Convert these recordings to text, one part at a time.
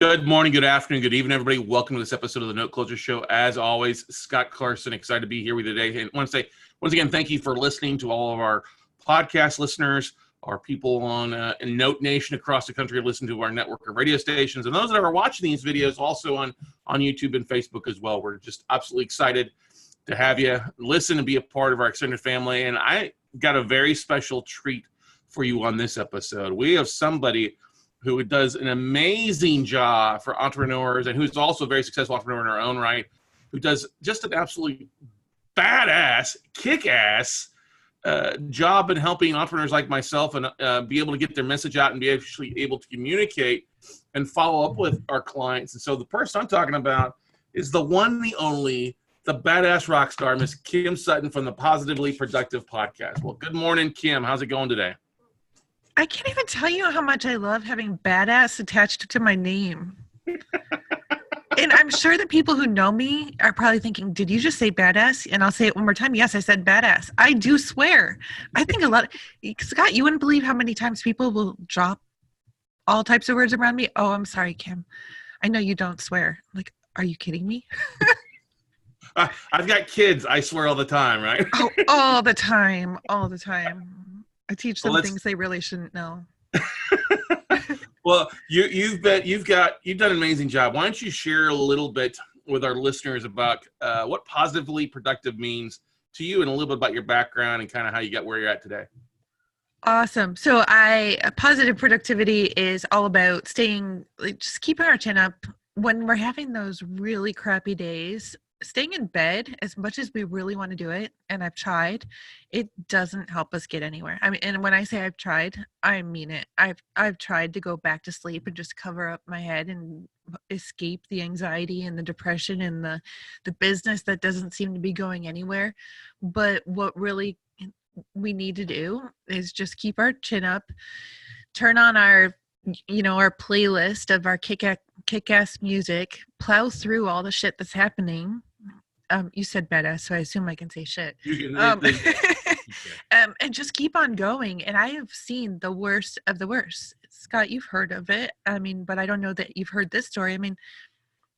Good morning, good afternoon, good evening, everybody. Welcome to this episode of the Note Closer Show. As always, Scott Carson, excited to be here with you today. And I want to say, once again, thank you for listening to all of our podcast listeners, our people on in Note Nation across the country who listen to our network of radio stations, and those that are watching these videos also on YouTube and Facebook as well. We're just absolutely excited to have you listen and be a part of our extended family. And I got a very special treat for you on this episode. We have somebody who does an amazing job for entrepreneurs and who's also a very successful entrepreneur in her own right, who does just an absolutely badass, kick-ass job in helping entrepreneurs like myself and be able to get their message out and be actually able to communicate and follow up with our clients. And so the person I'm talking about is the one, the only, the badass rock star, Miss Kim Sutton from the Positively Productive podcast. Well, good morning, Kim. How's it going today? I can't even tell you how much I love having badass attached to my name. And I'm sure that people who know me are probably thinking, did you just say badass? And I'll say it one more time. Yes, I said badass. I do swear. I think Scott, you wouldn't believe how many times people will drop all types of words around me. Oh, I'm sorry, Kim. I know you don't swear. Like, are you kidding me? I've got kids. I swear all the time, right? Oh, all the time. All the time. I teach them things they really shouldn't know. Well, you've done an amazing job. Why don't you share a little bit with our listeners about what positively productive means to you and a little bit about your background and kind of how you got where you're at today. Awesome. So positive productivity is all about just keeping our chin up when we're having those really crappy days. Staying in bed as much as we really want to do it, and I've tried, it doesn't help us get anywhere. I mean, and when I say I've tried, I mean it. I've tried to go back to sleep and just cover up my head and escape the anxiety and the depression and the business that doesn't seem to be going anywhere. But what really we need to do is just keep our chin up, turn on our playlist of our kick-ass music, plow through all the shit that's happening. You said badass, so I assume I can say shit. And just keep on going. And I have seen the worst of the worst. Scott, you've heard of it. I mean, but I don't know that you've heard this story. I mean,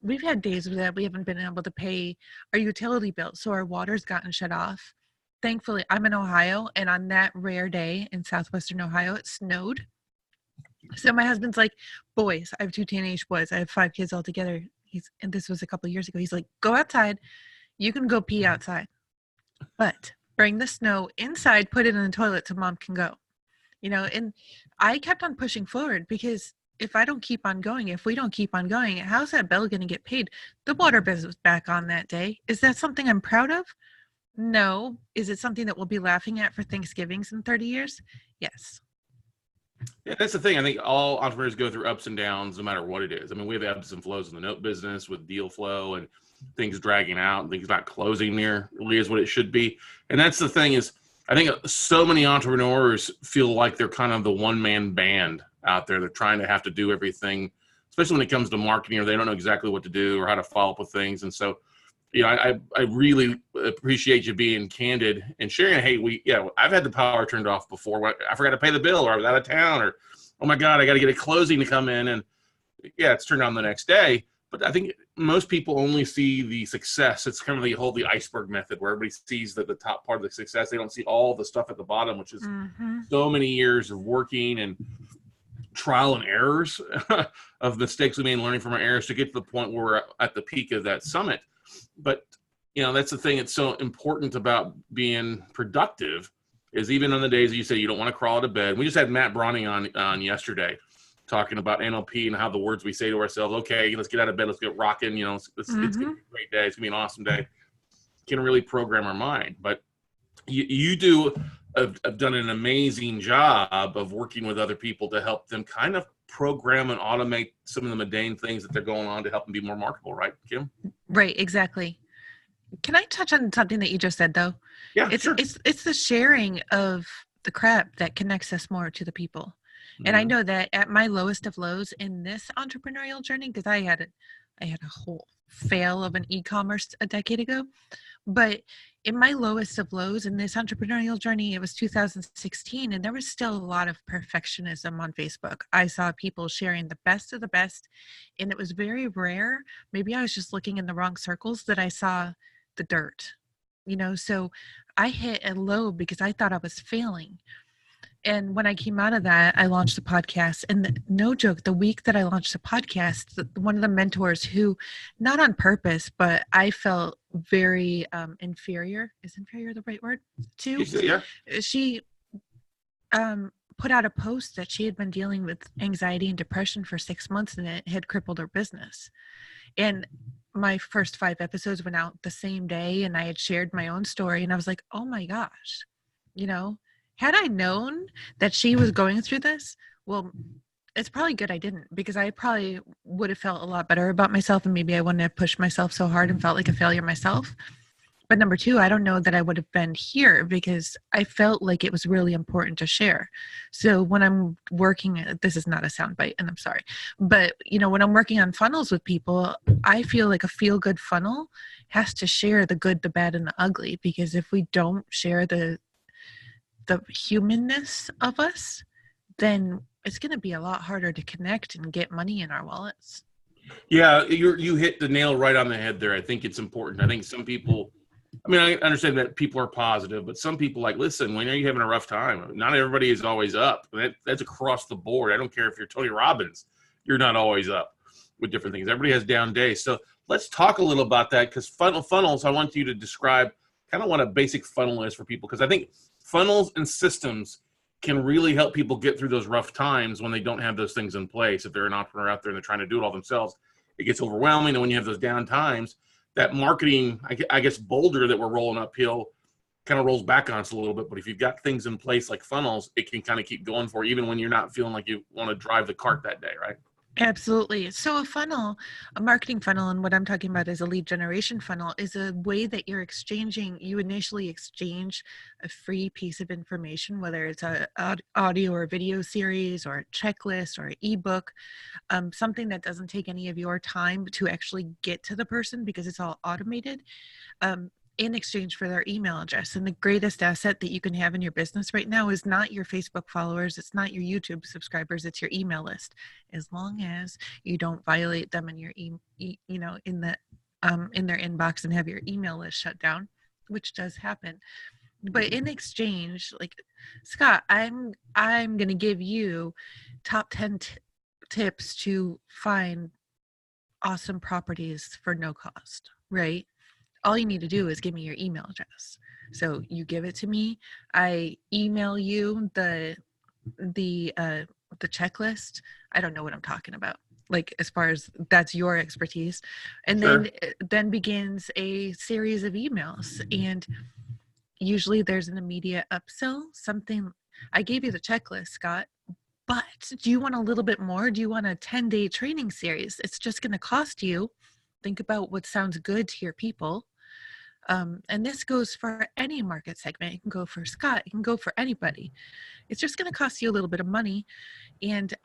we've had days that we haven't been able to pay our utility bill, so our water's gotten shut off. Thankfully, I'm in Ohio, and on that rare day in southwestern Ohio, it snowed. So my husband's like, boys, I have 2 teenage boys. I have 5 kids altogether. And this was a couple of years ago. He's like, go outside. You can go pee outside, but bring the snow inside, put it in the toilet so mom can go, and I kept on pushing forward because if we don't keep on going, how's that bill going to get paid? The water bill was back on that day. Is that something I'm proud of? No. Is it something that we'll be laughing at for Thanksgivings in 30 years? Yes. Yeah, that's the thing. I think all entrepreneurs go through ups and downs no matter what it is. I mean, we have ebbs and flows in the note business with deal flow and things dragging out and things not closing nearly as what it should be. And that's the thing is, I think so many entrepreneurs feel like they're kind of the one-man band out there. They're trying to have to do everything, especially when it comes to marketing, or they don't know exactly what to do or how to follow up with things. And so, I really appreciate you being candid and sharing. Hey, I've had the power turned off before. I forgot to pay the bill, or I was out of town, or oh my God, I got to get a closing to come in, and it's turned on the next day. But I think most people only see the success. It's kind of the iceberg method, where everybody sees the top part of the success. They don't see all the stuff at the bottom, which is so many years of working and trial and errors of mistakes we made and learning from our errors to get to the point where we're at the peak of that summit. But, that's the thing that's so important about being productive is even on the days that you say you don't want to crawl out of bed. We just had Matt Bronning on yesterday talking about NLP and how the words we say to ourselves, okay, let's get out of bed, let's get rocking, it's going to be a great day, it's going to be an awesome day, can really program our mind. But you have done an amazing job of working with other people to help them kind of program and automate some of the mundane things that they're going on to help them be more marketable, right, Kim? Right, exactly. Can I touch on something that you just said, though? Yeah, sure. It's the sharing of the crap that connects us more to the people. And I know that at my lowest of lows in this entrepreneurial journey, because I had I had a whole fail of an e-commerce a decade ago. But in my lowest of lows in this entrepreneurial journey, it was 2016, and there was still a lot of perfectionism on Facebook. I saw people sharing the best of the best, and it was very rare. Maybe I was just looking in the wrong circles that I saw the dirt, so I hit a low because I thought I was failing. And when I came out of that, I launched the podcast. And no joke, the week that I launched the podcast, one of the mentors who, not on purpose, but I felt very inferior. Is inferior the right word? To? Yeah. She put out a post that she had been dealing with anxiety and depression for 6 months, and it had crippled her business. And my first 5 episodes went out the same day, and I had shared my own story, and I was like, oh my gosh, had I known that she was going through this, well, it's probably good I didn't, because I probably would have felt a lot better about myself, and maybe I wouldn't have pushed myself so hard and felt like a failure myself. But number 2, I don't know that I would have been here because I felt like it was really important to share. So when I'm working, this is not a soundbite, and I'm sorry, but when I'm working on funnels with people, I feel like a feel-good funnel has to share the good, the bad, and the ugly, because if we don't share the humanness of us, then it's going to be a lot harder to connect and get money in our wallets. Yeah, you hit the nail right on the head there. I think it's important. I think some people, I understand that people are positive, but some people listen, when are you having a rough time? Not everybody is always up. That's across the board. I don't care if you're Tony Robbins, you're not always up with different things. Everybody has down days. So let's talk a little about that, because funnels, I want you to describe kind of what a basic funnel is for people, because I think funnels and systems can really help people get through those rough times when they don't have those things in place. If they're an entrepreneur out there and they're trying to do it all themselves, it gets overwhelming. And when you have those down times, that marketing, I guess, boulder that we're rolling uphill kind of rolls back on us a little bit. But if you've got things in place like funnels, it can kind of keep going for you, even when you're not feeling like you want to drive the cart that day, right? Absolutely. So a marketing funnel, and what I'm talking about is a lead generation funnel, is a way that you initially exchange a free piece of information, whether it's a audio or video series or a checklist or an ebook, something that doesn't take any of your time to actually get to the person because it's all automated. In exchange for their email address. And the greatest asset that you can have in your business right now is not your Facebook followers. It's not your YouTube subscribers. It's your email list. As long as you don't violate them in your in their inbox and have your email list shut down, which does happen. But in exchange, Scott, I'm going to give you top 10 tips to find awesome properties for no cost, right? All you need to do is give me your email address. So you give it to me. I email you the checklist. I don't know what I'm talking about. As far as that's your expertise. And Sure. then begins a series of emails. And usually there's an immediate upsell, something. I gave you the checklist, Scott, but do you want a little bit more? Do you want a 10-day training series? It's just going to cost you. Think about what sounds good to your people. And this goes for any market segment. It can go for Scott. It can go for anybody. It's just going to cost you a little bit of money. And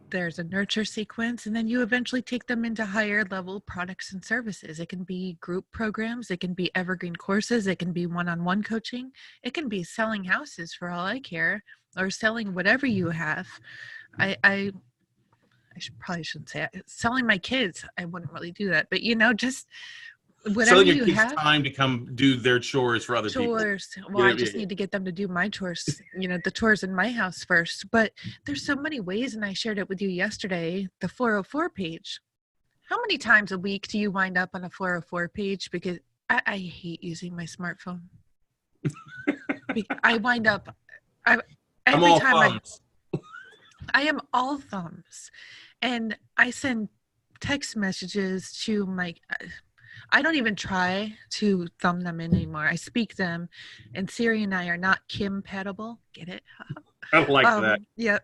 there's a nurture sequence. And then you eventually take them into higher level products and services. It can be group programs. It can be evergreen courses. It can be one-on-one coaching. It can be selling houses for all I care, or selling whatever you have. I probably shouldn't say it. Selling my kids. I wouldn't really do that. But, just whatever Selling your you kids have. time to come do their chores for other people. Well, I just need to get them to do my chores, the chores in my house first. But there's so many ways, and I shared it with you yesterday, the 404 page. How many times a week do you wind up on a 404 page? Because I hate using my smartphone. I wind up, I am all thumbs. And I send text messages to I don't even try to thumb them in anymore. I speak them, and Siri and I are not Kim-patable. Get it? I like that. Yeah.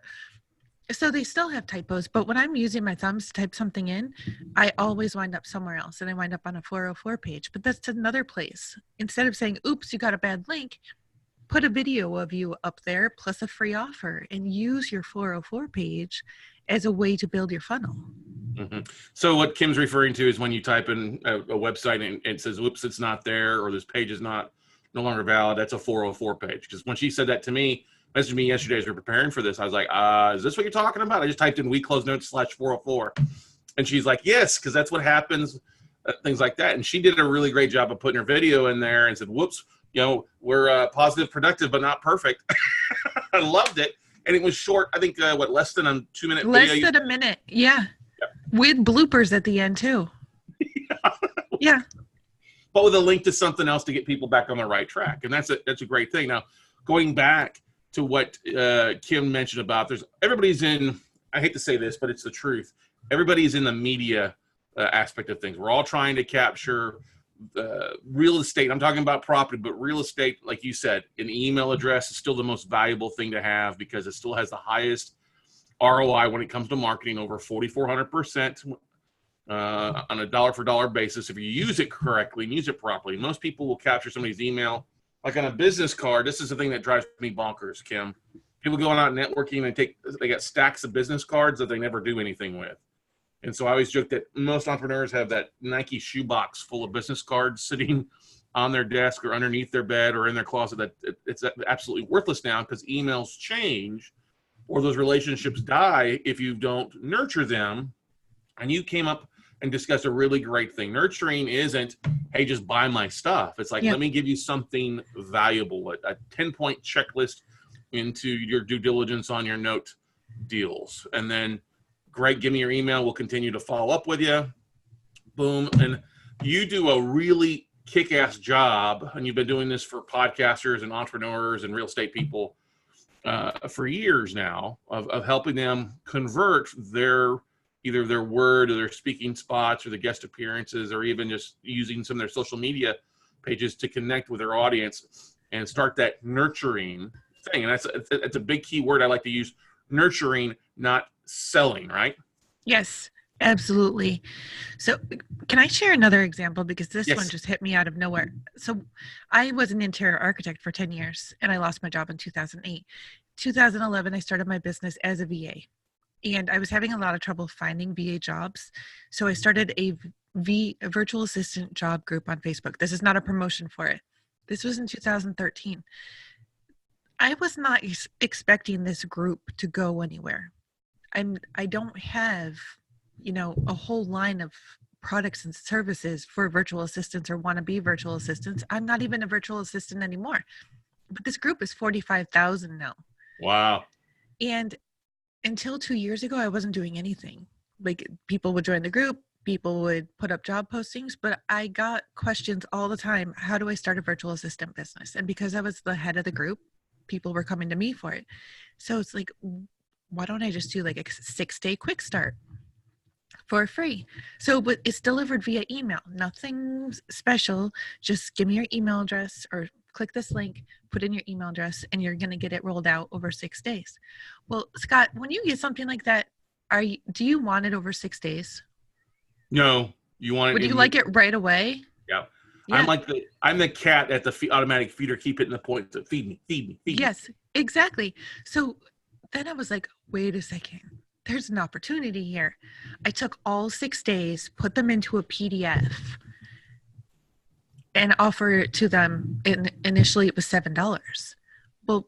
So they still have typos, but when I'm using my thumbs to type something in, I always wind up somewhere else, and I wind up on a 404 page. But that's another place. Instead of saying, oops, you got a bad link, put a video of you up there plus a free offer, and use your 404 page as a way to build your funnel. Hmm. So what Kim's referring to is when you type in a website and it says, "Whoops, it's not there," or "This page is no longer valid." That's a 404 page. Because when she said that to me, messaged me yesterday as we were preparing for this, I was like, "Is this what you're talking about?" I just typed in /404, and she's like, "Yes," because that's what happens. Things like that. And she did a really great job of putting her video in there and said, "Whoops, we're positive, productive, but not perfect." I loved it. And it was short. I think, less than a 2-minute video? Less than a minute. Yeah. With bloopers at the end too. Yeah. But with a link to something else to get people back on the right track. And that's a great thing. Now, going back to what Kim mentioned about everybody's in, I hate to say this, but it's the truth. Everybody's in the media aspect of things. We're all trying to capture real estate. I'm talking about property, but real estate, like you said, an email address is still the most valuable thing to have because it still has the highest ROI when it comes to marketing, over 4,400% on a dollar for dollar basis. If you use it correctly and use it properly, most people will capture somebody's email like on a business card. This is the thing that drives me bonkers, Kim. People going out networking and they got stacks of business cards that they never do anything with. And so I always joke that most entrepreneurs have that Nike shoebox full of business cards sitting on their desk or underneath their bed or in their closet that it's absolutely worthless now because emails change or those relationships die if you don't nurture them. And you came up and discussed a really great thing. Nurturing isn't, hey, just buy my stuff. It's like, let me give you something valuable, a 10-point checklist into your due diligence on your note deals. And then, great, give me your email. We'll continue to follow up with you. Boom. And you do a really kick-ass job, and you've been doing this for podcasters and entrepreneurs and real estate people for years now of helping them convert either their word or their speaking spots or the guest appearances or even just using some of their social media pages to connect with their audience and start that nurturing thing. And that's a big key word I like to use, nurturing, not selling, right? Yes, absolutely. So can I share another example? Because this one just hit me out of nowhere. So I was an interior architect for 10 years and I lost my job in 2008. 2011, I started my business as a VA. And I was having a lot of trouble finding VA jobs. So I started a virtual assistant job group on Facebook. This is not a promotion for it. This was in 2013. I was not expecting this group to go anywhere. I don't have, a whole line of products and services for virtual assistants or want to be virtual assistants. I'm not even a virtual assistant anymore. But this group is 45,000 now. Wow. And until 2 years ago, I wasn't doing anything. Like, people would join the group, people would put up job postings, but I got questions all the time. How do I start a virtual assistant business? And because I was the head of the group, people were coming to me for it. So it's like, why don't I just do like a 6-day quick start for free? So it's delivered via email, nothing special. Just give me your email address or click this link, put in your email address, and you're going to get it rolled out over 6 days. Well, Scott, when you get something like that, do you want it over 6 days? No, you want it. Would you like it right away? Yeah. I'm the cat at the automatic feeder, keep hitting the point to feed me, feed me, feed me. Yes, exactly. So then I was like, wait a second, there's an opportunity here. I took all 6 days, put them into a PDF, and offer it to them. And initially it was $7. Well,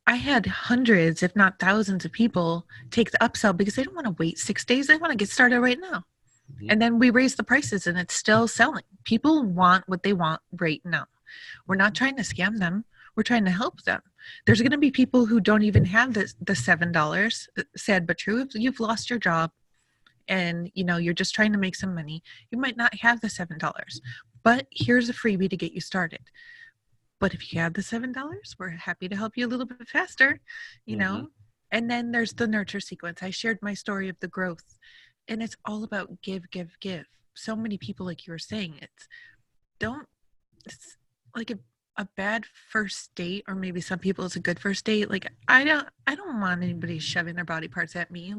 I had hundreds, if not thousands of people take the upsell because they don't want to wait 6 days. They want to get started right now. Mm-hmm. And then we raise the prices and it's still selling. People want what they want right now. We're not trying to scam them. We're trying to help them. There's going to be people who don't even have the $7. Sad but true. If you've lost your job and you're just trying to make some money, you might not have the $7. But here's a freebie to get you started. But if you have the $7, we're happy to help you a little bit faster, know. And then there's the nurture sequence. I shared my story of the growth, and it's all about give, give, give. So many people, like you were saying, it's like a bad first date, or maybe some people it's a good first date. Like I don't want anybody shoving their body parts at me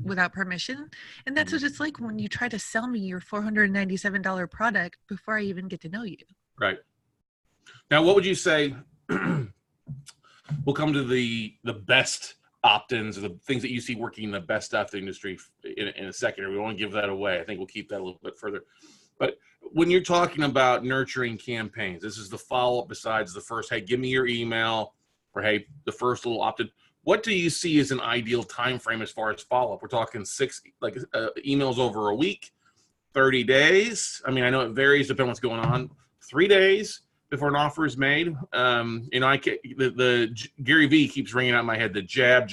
without permission. And that's what it's like when you try to sell me your $497 product before I even get to know you. Right. Now, what would you say? We'll come to the best opt-ins or the things that you see working in the best stuff in the industry in a second. We won't give that away. I think we'll keep that a little bit further. But when you're talking about nurturing campaigns, this is the follow-up besides the first, hey, give me your email, or hey, the first little opt-in. What do you see as an ideal time frame as far as follow-up? We're talking emails over a week, 30 days. I mean, I know it varies depending on what's going on. 3 days before an offer is made. The Gary V keeps ringing out in my head, the jab,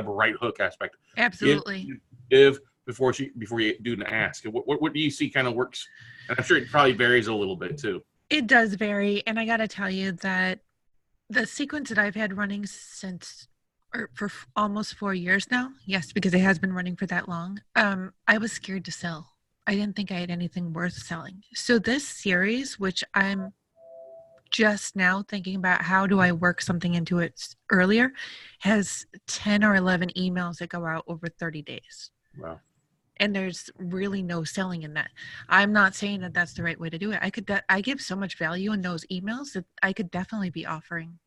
right hook aspect. Absolutely. If before you do an ask. What do you see kind of works? And I'm sure it probably varies a little bit too. It does vary. And I got to tell you that the sequence that I've had running for almost 4 years now, yes, because it has been running for that long, I was scared to sell. I didn't think I had anything worth selling. So this series, which I'm just now thinking about how do I work something into it earlier, has 10 or 11 emails that go out over 30 days. Wow. And there's really no selling in that. I'm not saying that that's the right way to do it. I give so much value in those emails that I could definitely be offering.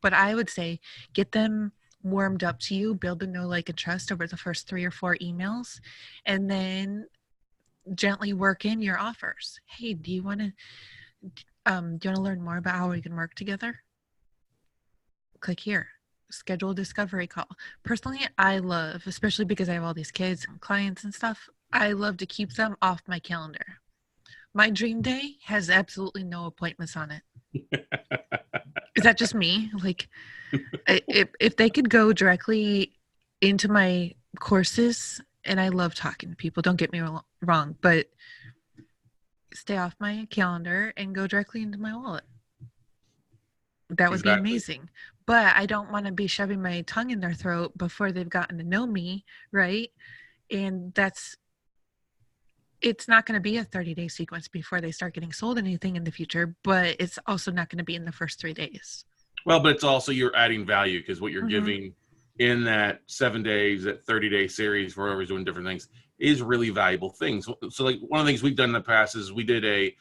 But I would say get them warmed up to you, build a know, like, and trust over the first 3 or 4 emails, and then gently work in your offers. Hey, do you want to learn more about how we can work together? Click here. Schedule a discovery call. Personally, I love, especially because I have all these kids and clients and stuff, I love to keep them off my calendar. My dream day has absolutely no appointments on it. Is that just me? Like, if they could go directly into my courses, and I love talking to people, don't get me wrong, but stay off my calendar and go directly into my wallet. That would be amazing. But I don't want to be shoving my tongue in their throat before they've gotten to know me, right? And it's not going to be a 30-day sequence before they start getting sold anything in the future, but it's also not going to be in the first 3 days. Well, but it's also you're adding value because what you're giving in that 7 days, that 30-day series, where whoever's doing different things, is really valuable things. So like one of the things we've done in the past is we did a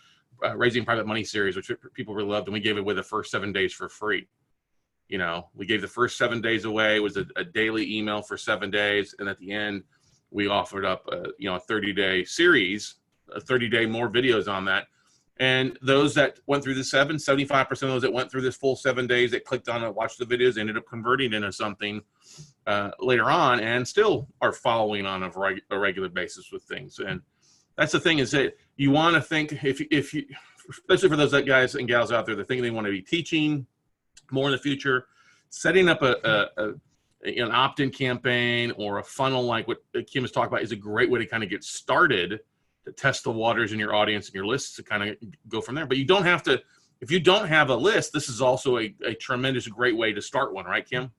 Raising Private Money series, which people really loved, and we gave it away the first 7 days for free. You know, we gave the first 7 days away. It was a daily email for 7 days. And at the end, we offered up a 30-day series, 30-day more videos on that. And those that went through the 75% of those that went through this full 7 days that clicked on it, watched the videos, ended up converting into something later on and still are following on a regular basis with things. And that's the thing, is that you want to think, if you, especially for those guys and gals out there that think they want to be teaching more in the future, setting up an opt-in campaign or a funnel like what Kim was talking about is a great way to kind of get started, to test the waters in your audience and your lists, to kind of go from there. But you don't have to, if you don't have a list, this is also a tremendous, great way to start one, right, Kim?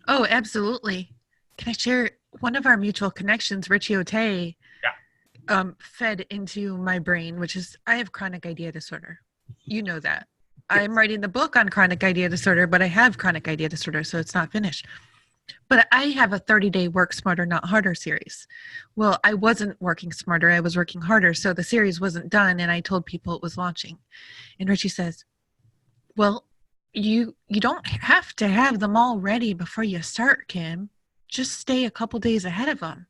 Oh, absolutely. Can I share one of our mutual connections, Richie Otay, fed into my brain, which is I have chronic idea disorder. You know that. I'm writing the book on chronic idea disorder, but I have chronic idea disorder, so it's not finished. But I have a 30-day Work Smarter, Not Harder series. Well, I wasn't working smarter. I was working harder. So the series wasn't done, and I told people it was launching. And Richie says, well, you don't have to have them all ready before you start, Kim. Just stay a couple days ahead of them.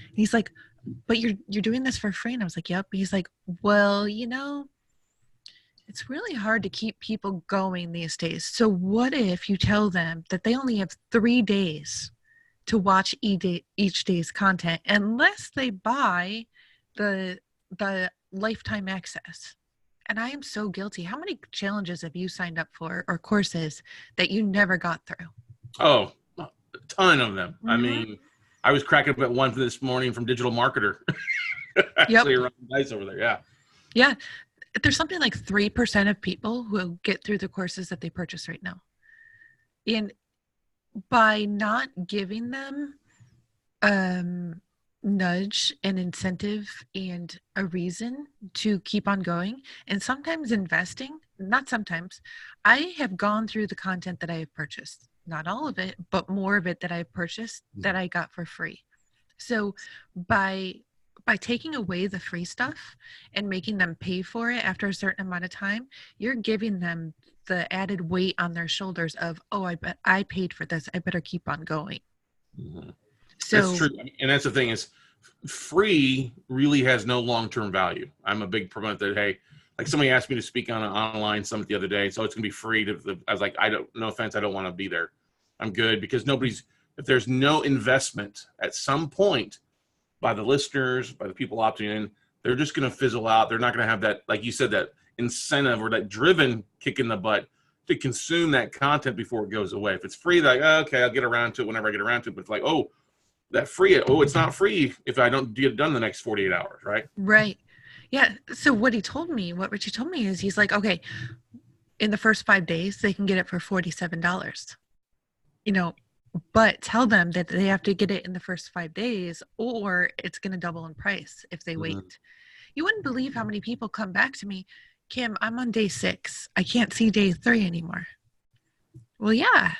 And he's like, but you're doing this for free. And I was like, yep. He's like, well, it's really hard to keep people going these days. So what if you tell them that they only have 3 days to watch each day's content unless they buy the lifetime access? And I am so guilty. How many challenges have you signed up for or courses that you never got through? Oh, a ton of them. I mean, I was cracking up at one this morning from Digital Marketer. Actually, around nice over there. Yeah. Yeah. There's something like 3% of people who get through the courses that they purchase right now. And by not giving them nudge and incentive and a reason to keep on going, and sometimes investing, not sometimes, I have gone through the content that I have purchased, not all of it, but more of it that I've purchased that I got for free. So by taking away the free stuff and making them pay for it after a certain amount of time, you're giving them the added weight on their shoulders of, oh, I bet I paid for this, I better keep on going. Mm-hmm. So that's true. And that's the thing is, free really has no long-term value. I'm a big proponent that, hey, like somebody asked me to speak on an online summit the other day, so it's gonna be free. I was like, no offense, I don't want to be there. I'm good, because if there's no investment at some point by the listeners, by the people opting in, they're just gonna fizzle out. They're not gonna have that, like you said, that incentive or that driven kick in the butt to consume that content before it goes away. If it's free, like, okay, I'll get around to it whenever I get around to it. But it's like, it's not free if I don't get it done the next 48 hours, right? Right. Yeah. So what Richie told me is he's like, okay, in the first 5 days, they can get it for $47, but tell them that they have to get it in the first 5 days or it's going to double in price if they wait. You wouldn't believe how many people come back to me, Kim, I'm on day 6. I can't see day 3 anymore. Well, yeah,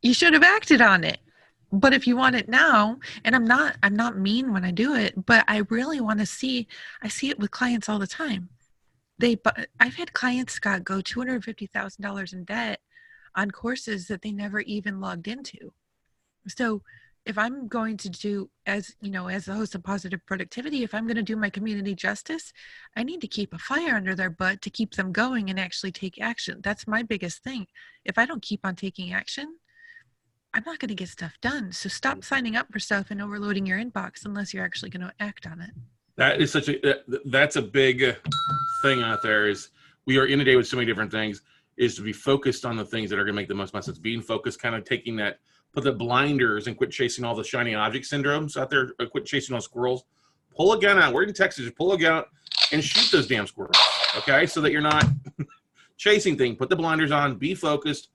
you should have acted on it. But if you want it now, and I'm not mean when I do it, but I really want to I see it with clients all the time. I've had clients, Scott, go $250,000 in debt on courses that they never even logged into. So if I'm going to do, as the host of Positive Productivity, if I'm going to do my community justice, I need to keep a fire under their butt to keep them going and actually take action. That's my biggest thing. If I don't keep on taking action, I'm not going to get stuff done. So stop signing up for stuff and overloading your inbox unless you're actually going to act on it. That's a big thing out there. Is we are inundated with so many different things. Is to be focused on the things that are going to make the most sense. Being focused, kind of put the blinders and quit chasing all the shiny object syndromes out there. Quit chasing those squirrels. Pull a gun out. We're in Texas. Just pull a gun out and shoot those damn squirrels. Okay, so that you're not chasing things. Put the blinders on. Be focused.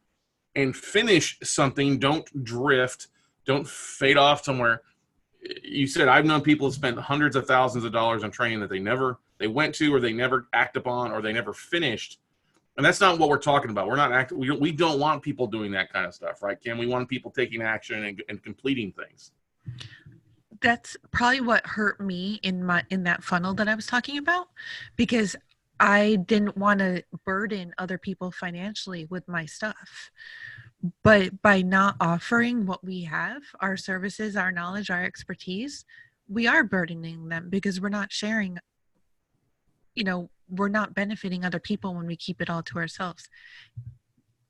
And finish something. Don't drift. Don't fade off somewhere. You said I've known people spend hundreds of thousands of dollars on training that they went to, or they never act upon, or they never finished. And that's not what we're talking about. We're not we don't want people doing that kind of stuff, right, Kim? We want people taking action and completing things. That's probably what hurt me in that funnel that I was talking about, because I didn't want to burden other people financially with my stuff. But by not offering what we have, our services, our knowledge, our expertise, we are burdening them because we're not sharing, we're not benefiting other people when we keep it all to ourselves.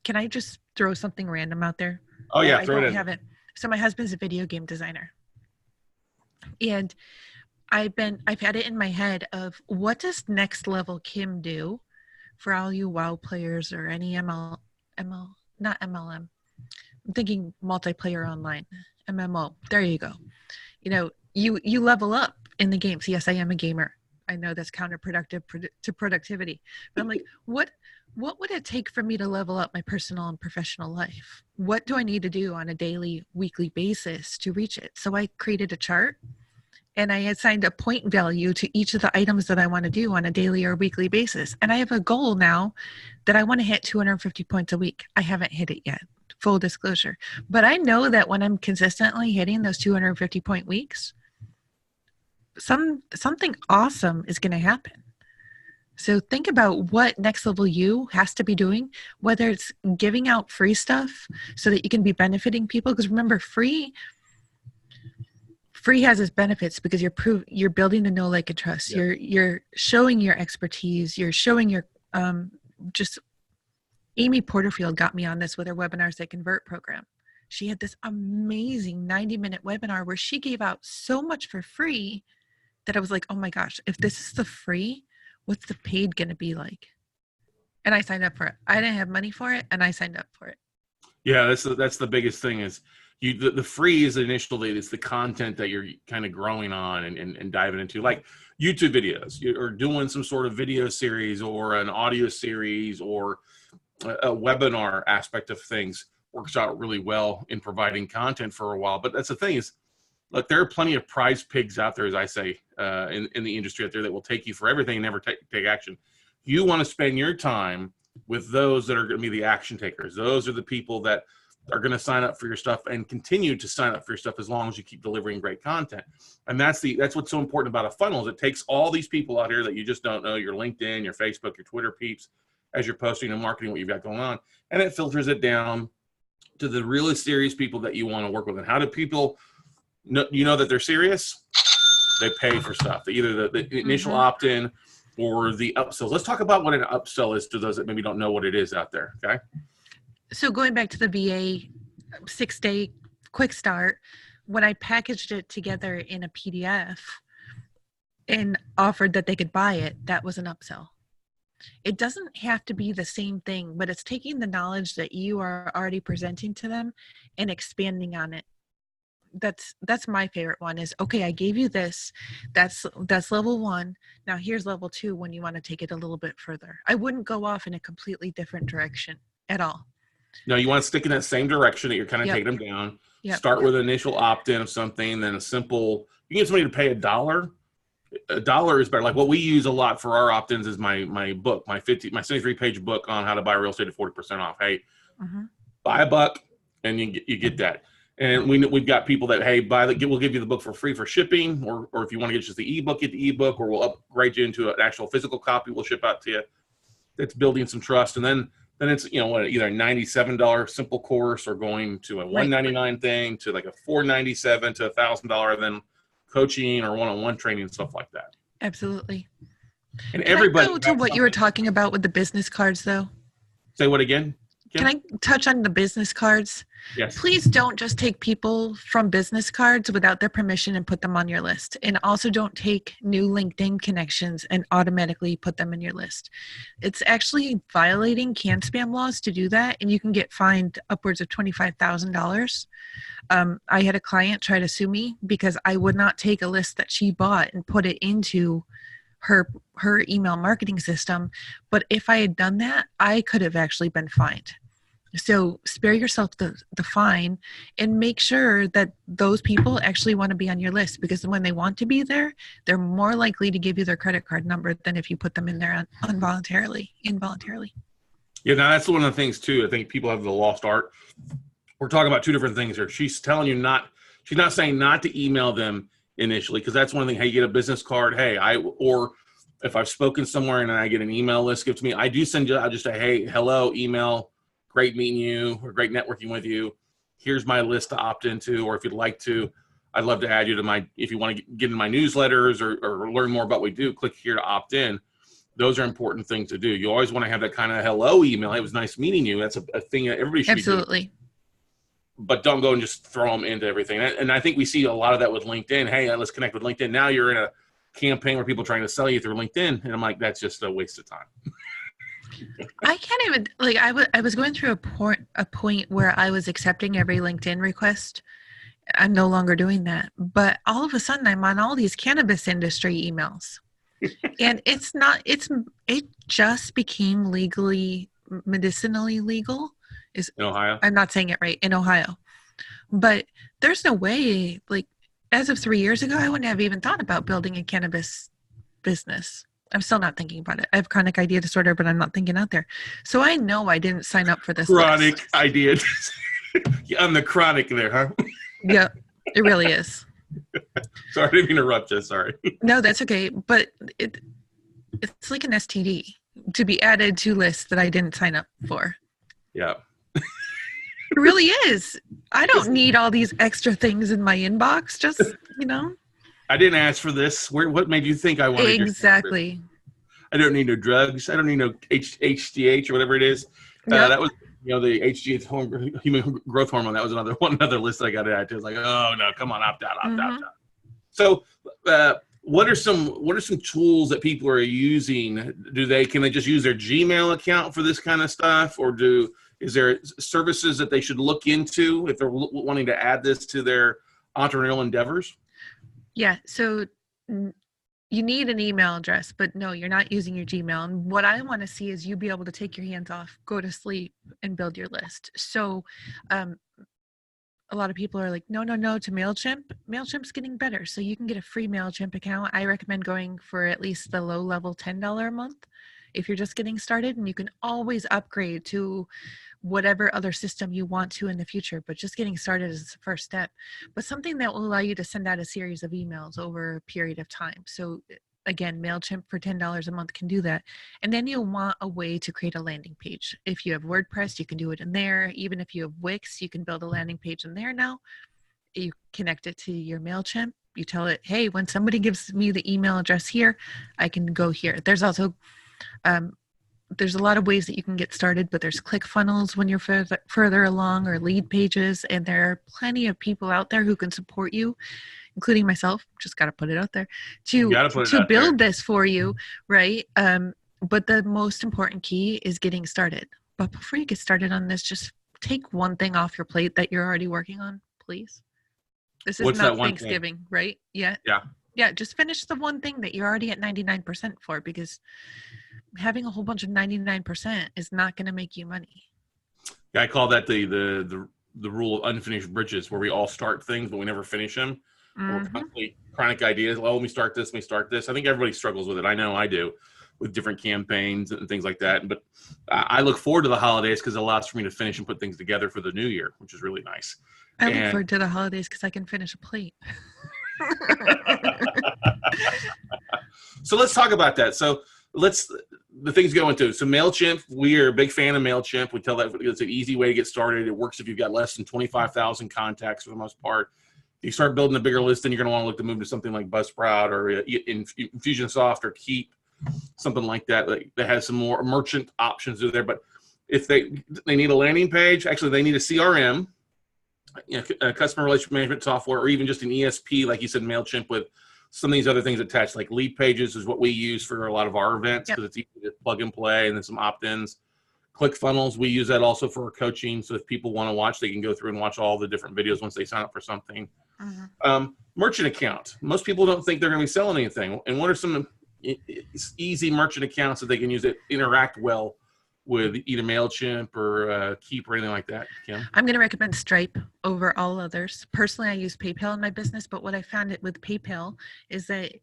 Can I just throw something random out there? Oh, yeah, throw it in. Have it. So my husband's a video game designer. And I've had it in my head of, what does Next Level Kim do for all you WoW players or any not MLM. I'm thinking multiplayer online, MMO. There you go. You level up in the games. Yes, I am a gamer. I know that's counterproductive to productivity. But I'm like, what would it take for me to level up my personal and professional life? What do I need to do on a daily, weekly basis to reach it? So I created a chart. And I assigned a point value to each of the items that I want to do on a daily or weekly basis. And I have a goal now that I want to hit 250 points a week. I haven't hit it yet, full disclosure. But I know that when I'm consistently hitting those 250 point weeks, something awesome is going to happen. So think about what Next Level You has to be doing, whether it's giving out free stuff so that you can be benefiting people. Because remember, free has its benefits because you're building a know, like, and trust. Yeah. You're showing your expertise. You're showing your just. Amy Porterfield got me on this with her Webinars That Convert program. She had this amazing 90-minute webinar where she gave out so much for free that I was like, oh my gosh, if this is the free, what's the paid going to be like? And I signed up for it. I didn't have money for it, and I signed up for it. Yeah, that's the biggest thing is. The free is initially, it's the content that you're kind of growing on and diving into, like YouTube videos, or doing some sort of video series or an audio series or a webinar aspect of things works out really well in providing content for a while. But that's the thing is, look, there are plenty of prize pigs out there, as I say, in the industry out there that will take you for everything and never take action. You want to spend your time with those that are going to be the action takers. Those are the people that are going to sign up for your stuff and continue to sign up for your stuff as long as you keep delivering great content. And that's what's so important about a funnel is it takes all these people out here that you just don't know, your LinkedIn, your Facebook, your Twitter peeps, as you're posting and marketing what you've got going on. And it filters it down to the really serious people that you want to work with. And how do people know, that they're serious? They pay for stuff. Either the initial opt-in or the upsells. Let's talk about what an upsell is to those that maybe don't know what it is out there. Okay. So going back to the VA 6-day quick start, when I packaged it together in a PDF and offered that they could buy it, that was an upsell. It doesn't have to be the same thing, but it's taking the knowledge that you are already presenting to them and expanding on it. That's my favorite one is, okay, I gave you this. That's level 1. Now here's level 2 when you want to take it a little bit further. I wouldn't go off in a completely different direction at all. No, you want to stick in that same direction that you're kind of taking them down. Start with an initial opt-in of something, then a simple, you can get somebody to pay $1. $1 is better. Like what we use a lot for our opt-ins is my book, my 73-page book on how to buy real estate at 40% off. Hey, buy $1 and you get that. And we've got people that, hey, we'll give you the book for free for shipping, or if you want to get just the ebook, get the ebook, or we'll upgrade you into an actual physical copy we'll ship out to you. That's building some trust. And then it's, either a $97 simple course or going to a $199 thing to like a $497 to $1,000, then coaching or one-on-one training and stuff like that. Absolutely. And everybody. Can I go to what you were talking about with the business cards, though? Say what again? Kim? Can I touch on the business cards? Yes. Please don't just take people from business cards without their permission and put them on your list. And also don't take new LinkedIn connections and automatically put them in your list. It's actually violating CAN-SPAM laws to do that, and you can get fined upwards of $25,000. I had a client try to sue me because I would not take a list that she bought and put it into her email marketing system. But if I had done that, I could have actually been fined. So spare yourself the fine and make sure that those people actually want to be on your list, because when they want to be there, they're more likely to give you their credit card number than if you put them in there involuntarily. Yeah, now that's one of the things too. I think people have the lost art. We're talking about two different things here. She's telling you she's not saying not to email them initially, because that's one thing. Hey, you get a business card. Hey, or if I've spoken somewhere and I get an email list given to me, I do send you. I just say, hey, hello, email. Great meeting you, or great networking with you. Here's my list to opt into, or if you'd like to, I'd love to add you to if you want to get in my newsletters or learn more about what we do, click here to opt in. Those are important things to do. You always want to have that kind of hello email. Hey, it was nice meeting you. That's a thing that everybody should Absolutely. do. But don't go and just throw them into everything. And I think we see a lot of that with LinkedIn. Hey, let's connect with LinkedIn. Now you're in a campaign where people are trying to sell you through LinkedIn. And I'm like, that's just a waste of time. I can't even, I was going through a point where I was accepting every LinkedIn request. I'm no longer doing that. But all of a sudden I'm on all these cannabis industry emails. And it just became medicinally legal. In Ohio? I'm not saying it right, in Ohio. But there's no way, as of 3 years ago, I wouldn't have even thought about building a cannabis business. I'm still not thinking about it. I have chronic idea disorder, but I'm not thinking out there. So I know I didn't sign up for this chronic list. Idea. I'm the chronic there, huh? Yeah, it really is. Sorry, I didn't interrupt you. Sorry. No, that's okay. But it's like an STD to be added to lists that I didn't sign up for. Yeah. It really is. I don't need all these extra things in my inbox. Just, I didn't ask for this. What made you think I wanted exactly? I don't need no drugs. I don't need no HGH or whatever it is. Yep. That was, the HGH, human growth hormone. That was another list that I got added to. It's like, oh no, come on, opt out. So, what are some tools that people are using? Can they just use their Gmail account for this kind of stuff, or is there services that they should look into if they're wanting to add this to their entrepreneurial endeavors? Yeah. So you need an email address, but no, you're not using your Gmail. And what I want to see is you be able to take your hands off, go to sleep, and build your list. So a lot of people are like, no, to MailChimp. MailChimp's getting better. So you can get a free MailChimp account. I recommend going for at least the low level $10 a month if you're just getting started. And you can always upgrade to whatever other system you want to in the future, but just getting started is the first step. But something that will allow you to send out a series of emails over a period of time. So again, MailChimp for $10 a month can do that. And then you'll want a way to create a landing page. If you have WordPress, you can do it in there. Even if you have Wix, you can build a landing page in there now. You connect it to your MailChimp. You tell it, hey, when somebody gives me the email address here, I can go here. There's also, there's a lot of ways that you can get started, but there's ClickFunnels when you're further along, or lead pages. And there are plenty of people out there who can support you, including myself. Just got to put it out there to build this for you. Right. But the most important key is getting started. But before you get started on this, just take one thing off your plate that you're already working on, please. This is not Thanksgiving, right? Yeah. Yeah. Just finish the one thing that you're already at 99% for, because having a whole bunch of 99% is not going to make you money. Yeah, I call that the rule of unfinished bridges, where we all start things, but we never finish them. We're constantly chronic ideas. Well, let me start this. I think everybody struggles with it. I know I do, with different campaigns and things like that. But I look forward to the holidays because it allows for me to finish and put things together for the new year, which is really nice. I look forward to the holidays because I can finish a plate. So let's talk about that. So the things go into. So MailChimp, we are a big fan of MailChimp. We tell that it's an easy way to get started. It works if you've got less than 25,000 contacts for the most part. If you start building a bigger list, then you're going to want to look to move to something like Buzzsprout or Infusionsoft or Keep, something like that has some more merchant options there. But if they need a landing page, actually they need a CRM, a customer relationship management software, or even just an ESP, like you said, MailChimp, with some of these other things attached, like lead pages is what we use for a lot of our events because it's easy to plug and play, and then some opt-ins. ClickFunnels, we use that also for our coaching. So if people want to watch, they can go through and watch all the different videos once they sign up for something. Merchant account. Most people don't think they're going to be selling anything. And what are some easy merchant accounts that they can use that interact well with either MailChimp or Keep or anything like that, Kim? I'm going to recommend Stripe over all others. Personally, I use PayPal in my business, but what I found it with PayPal is that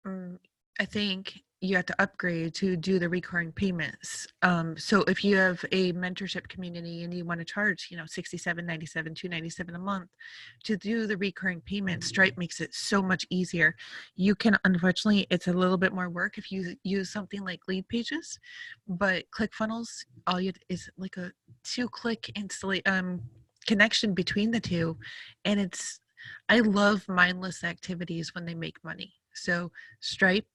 I think you have to upgrade to do the recurring payments. So if you have a mentorship community and you want to charge, $67.97, $297 a month to do the recurring payment, Stripe makes it so much easier. You can, unfortunately, it's a little bit more work if you use something like lead pages, but ClickFunnels, is like a 2-click connection between the two. And I love mindless activities when they make money. So Stripe,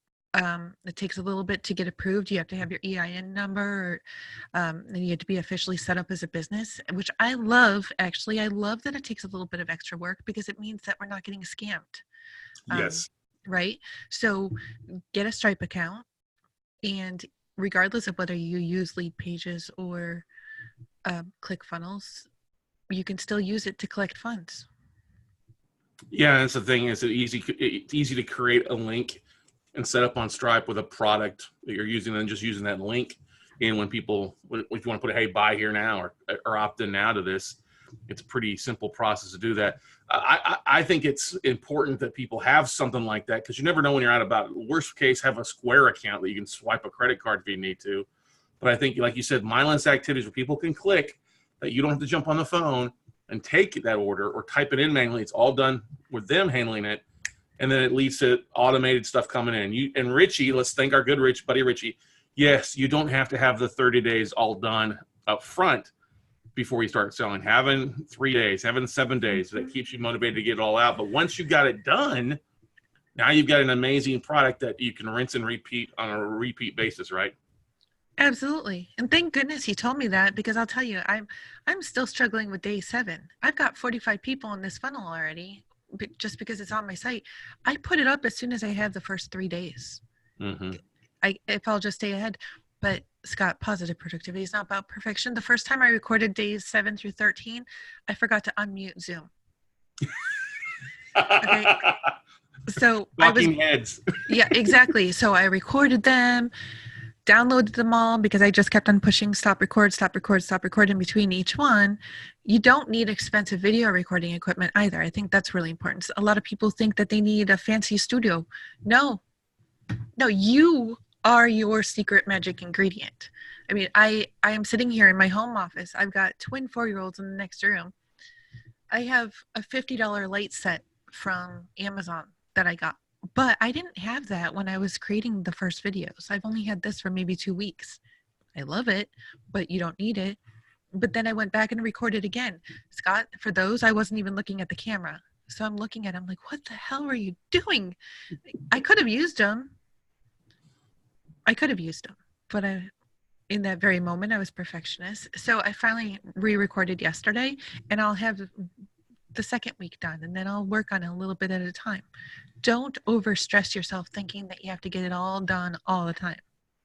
it takes a little bit to get approved. You have to have your EIN number, and you have to be officially set up as a business, which I love. Actually, I love that it takes a little bit of extra work because it means that we're not getting scammed. Yes. Right. So get a Stripe account, and regardless of whether you use lead pages or ClickFunnels, you can still use it to collect funds. Yeah, that's the thing. It's easy to create a link and set up on Stripe with a product that you're using, and just using that link. And if you want to put hey, buy here now or opt in now to this, it's a pretty simple process to do that. I think it's important that people have something like that, because you never know when you're out about it. Worst case, have a Square account that you can swipe a credit card if you need to. But I think, like you said, mindless activities where people can click, that you don't have to jump on the phone and take that order or type it in manually. It's all done with them handling it. And then it leads to automated stuff coming in. And Richie, let's thank our good buddy Richie. Yes, you don't have to have the 30 days all done up front before you start selling. Having 3 days, having 7 days, that keeps you motivated to get it all out. But once you got it done, now you've got an amazing product that you can rinse and repeat on a repeat basis, right? Absolutely. And thank goodness you told me that, because I'll tell you, I'm still struggling with day 7. I've got 45 people in this funnel already, just because it's on my site. I put it up as soon as I have the first 3 days. If I'll just stay ahead. But Scott, positive productivity is not about perfection. The first time I recorded days 7 through 13, I forgot to unmute Zoom. Okay. So heads. Yeah, exactly. So I recorded them, downloaded them all, because I just kept on pushing stop record in between each one. You don't need expensive video recording equipment either. I think that's really important. A lot of people think that they need a fancy studio. No, you are your secret magic ingredient. I mean, I am sitting here in my home office. I've got twin 4-year-olds in the next room. I have a $50 light set from Amazon that I got. But I didn't have that when I was creating the first videos. I've only had this for maybe 2 weeks. I love it, but you don't need it. But then I went back and recorded again. Scott, for those, I wasn't even looking at the camera. So I'm looking at him like, what the hell were you doing? I could have used them. But in that very moment, I was perfectionist. So I finally re-recorded yesterday, and I'll have the second week done, and then I'll work on it a little bit at a time. Don't overstress yourself thinking that you have to get it all done all the time.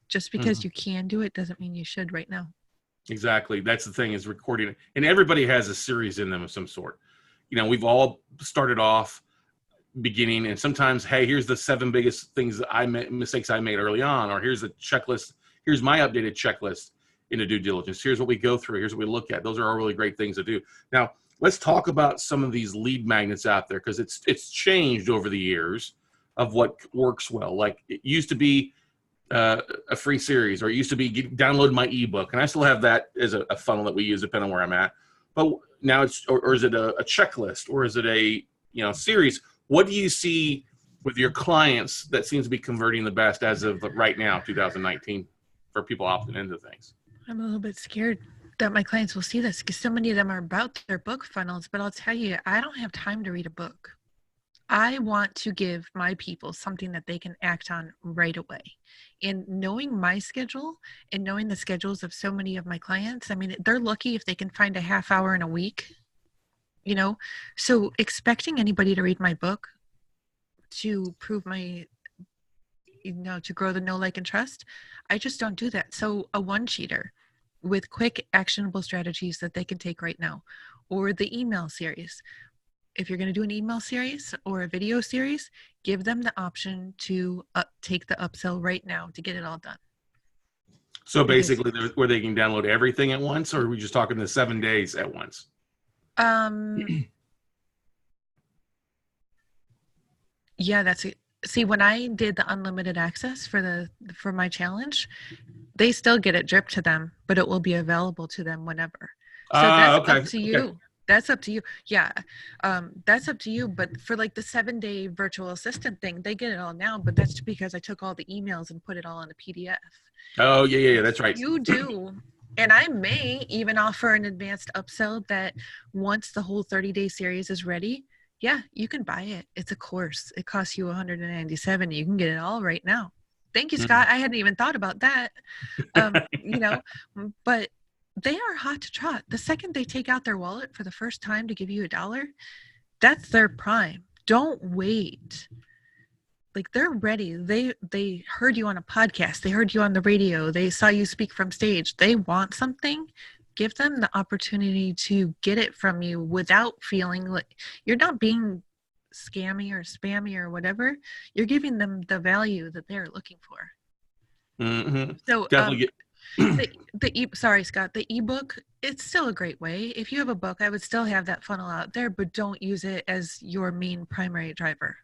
Just because you can do it doesn't mean you should right now. Exactly. That's the thing, is recording. And everybody has a series in them of some sort. You know, we've all started off beginning, and sometimes, hey, here's the 7 biggest things that mistakes I made early on, or here's a checklist. Here's my updated checklist into due diligence. Here's what we go through. Here's what we look at. Those are all really great things to do. Now, let's talk about some of these lead magnets out there, because it's changed over the years of what works well. Like, it used to be a free series, or it used to be download my ebook, and I still have that as a funnel that we use depending on where I'm at. But now it's, or is it a checklist, or is it a series? What do you see with your clients that seems to be converting the best as of right now, 2019, for people opting into things? I'm a little bit scared that my clients will see this because so many of them are about their book funnels, but I'll tell you, I don't have time to read a book. I want to give my people something that they can act on right away. And knowing my schedule and knowing the schedules of so many of my clients, I mean, they're lucky if they can find a half hour in a week, So expecting anybody to read my book to prove my, to grow the know, like, and trust, I just don't do that. So a one-sheeter with quick actionable strategies that they can take right now, or the email series. If you're going to do an email series or a video series, give them the option to take the upsell right now to get it all done. So basically, where they can download everything at once, or are we just talking the 7 days at once? Yeah, that's it. See, when I did the unlimited access for my challenge, they still get it dripped to them, but it will be available to them whenever. So that's up to you. Okay. That's up to you. Yeah. That's up to you. But for like the 7-day virtual assistant thing, they get it all now, but that's because I took all the emails and put it all in a PDF. Oh, yeah. That's right. You do. And I may even offer an advanced upsell that once the whole 30-day series is ready, yeah, you can buy it. It's a course. It costs you $197. You can get it all right now. Thank you, Scott. I hadn't even thought about that. But they are hot to trot. The second they take out their wallet for the first time to give you $1, that's their prime. Don't wait. Like, they're ready. They heard you on a podcast. They heard you on the radio. They saw you speak from stage. They want something. Give them the opportunity to get it from you without feeling like you're not being scammy or spammy or whatever. You're giving them the value that they're looking for. Mm-hmm. So definitely sorry, Scott, the ebook, it's still a great way. If you have a book, I would still have that funnel out there, but don't use it as your main primary driver.